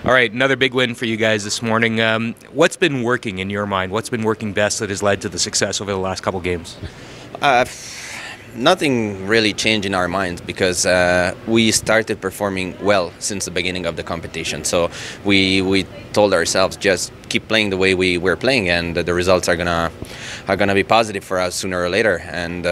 All right, another big win for you guys this morning. What's been working in your mind? What's been working best that has led to the success over the last couple games? Nothing really changed in our minds because we started performing well since the beginning of the competition. So we told ourselves just keep playing the way we were playing, and the results are gonna be positive for us sooner or later. And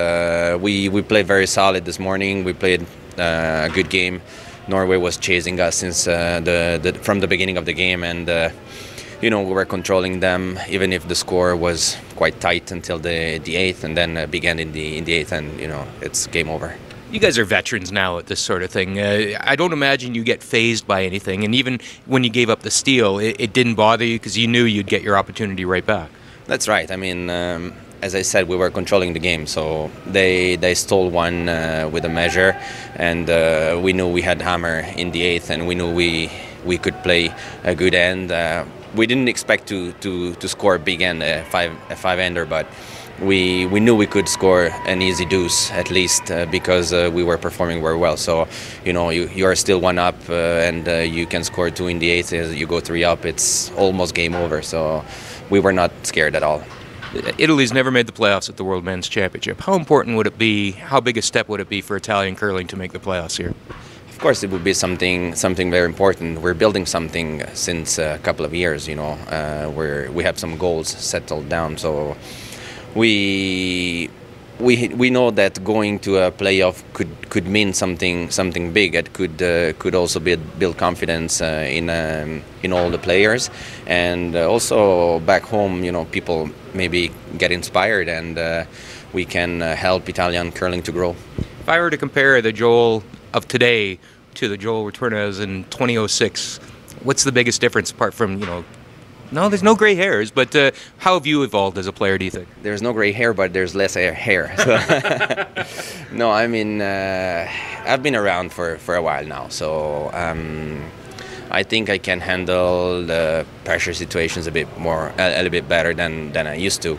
we played very solid this morning. We played a good game. Norway was chasing us since from the beginning of the game, and we were controlling them, even if the score was quite tight until the 8th, and then began in the 8th, and it's game over. You guys are veterans now at this sort of thing. I don't imagine you get fazed by anything, and even when you gave up the steal, it didn't bother you because you knew you'd get your opportunity right back. That's right. I mean, as I said, we were controlling the game, so they stole one with a measure, and we knew we had hammer in the 8th, and we knew we could play a good end. We didn't expect to score a big end, a five-ender, but we knew we could score an easy deuce at least because we were performing very well. So you are still 1 up, and you can score 2 in the 8th. As you go 3 up, it's almost game over. So we were not scared at all. Italy's never made the playoffs at the World Men's Championship. How important would it be, how big a step would it be for Italian curling to make the playoffs here? Of course, it would be something very important. We're building something since a couple of years, where we have some goals settled down. So we know that going to a playoff could mean something big. It could also build confidence in all the players, and also back home, people maybe get inspired, and we can help Italian curling to grow. If I were to compare the Joel of today to the Joel Retornaz in 2006, what's the biggest difference apart from no, there's no gray hairs, but how have you evolved as a player, do you think? There's no gray hair, but there's less hair. So no, I mean, I've been around for a while now, so I think I can handle the pressure situations a little bit better than I used to.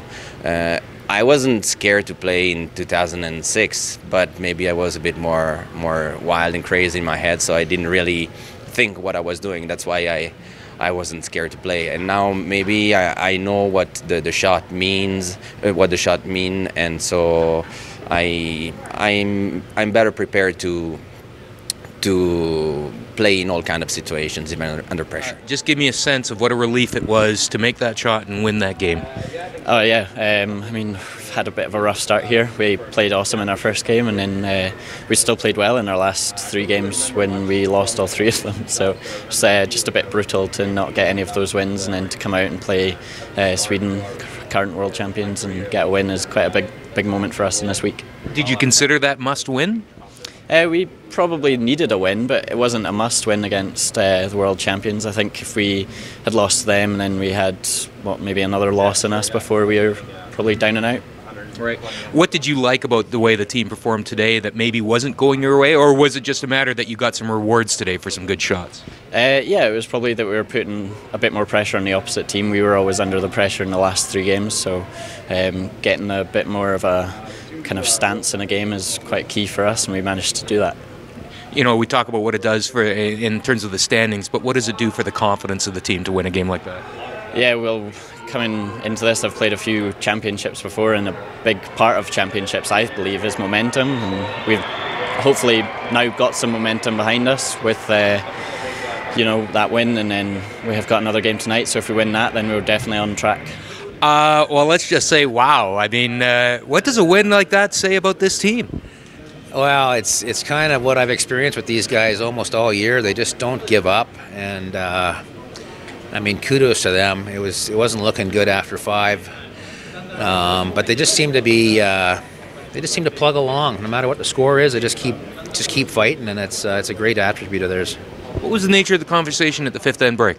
I wasn't scared to play in 2006, but maybe I was a bit more wild and crazy in my head, so I didn't really think what I was doing. That's why I wasn't scared to play. And now maybe I know what the shot means, and so I'm better prepared to play in all kind of situations, even under pressure. Just give me a sense of what a relief it was to make that shot and win that game. Oh yeah, I mean, we've had a bit of a rough start here. We played awesome in our first game, and then we still played well in our last 3 games when we lost all 3 of them. So it's just a bit brutal to not get any of those wins, and then to come out and play Sweden, current world champions, and get a win is quite a big moment for us in this week. Did you consider that must win? We probably needed a win, but it wasn't a must win against the world champions. I think if we had lost to them and then we had maybe another loss in us before, we were probably down and out. Right. What did you like about the way the team performed today that maybe wasn't going your way, or was it just a matter that you got some rewards today for some good shots? Yeah, it was probably that we were putting a bit more pressure on the opposite team. We were always under the pressure in the last 3 games, so getting a bit more of a kind of stance in a game is quite key for us, and we managed to do that. We talk about what it does for in terms of the standings, but what does it do for the confidence of the team to win a game like that? Yeah, well, coming into this, I've played a few championships before, and a big part of championships, I believe, is momentum, and we've hopefully now got some momentum behind us with that win, and then we have got another game tonight, so if we win that, then we're definitely on track. Well, let's just say wow. I mean, what does a win like that say about this team? Well, it's kind of what I've experienced with these guys almost all year. They just don't give up, and I mean, kudos to them. It wasn't looking good after 5, but they just seem to be plug along. No matter what the score is, they just keep fighting, and it's a great attribute of theirs. What was the nature of the conversation at the 5th end break?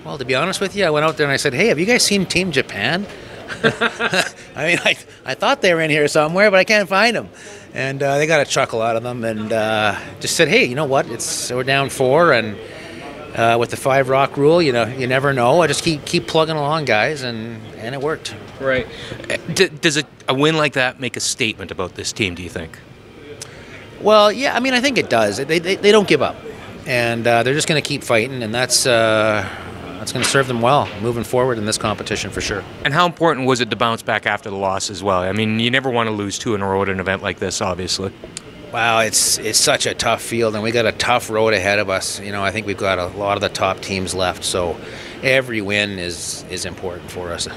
Well, to be honest with you, I went out there and I said, "Hey, have you guys seen Team Japan?" I mean, I thought they were in here somewhere, but I can't find them. And they got a chuckle out of them, and just said, "Hey, you know what? We're down 4, and with the 5 rock rule, you never know. I just keep plugging along, guys, and it worked." Right. Does a win like that make a statement about this team, do you think? Well, yeah. I mean, I think it does. They don't give up. and they're just going to keep fighting, and that's going to serve them well moving forward in this competition for sure. And how important was it to bounce back after the loss as well? I mean, you never want to lose 2 in a row at an event like this, obviously. Wow, it's such a tough field, and we got a tough road ahead of us. You know, I think we've got a lot of the top teams left, so every win is important for us.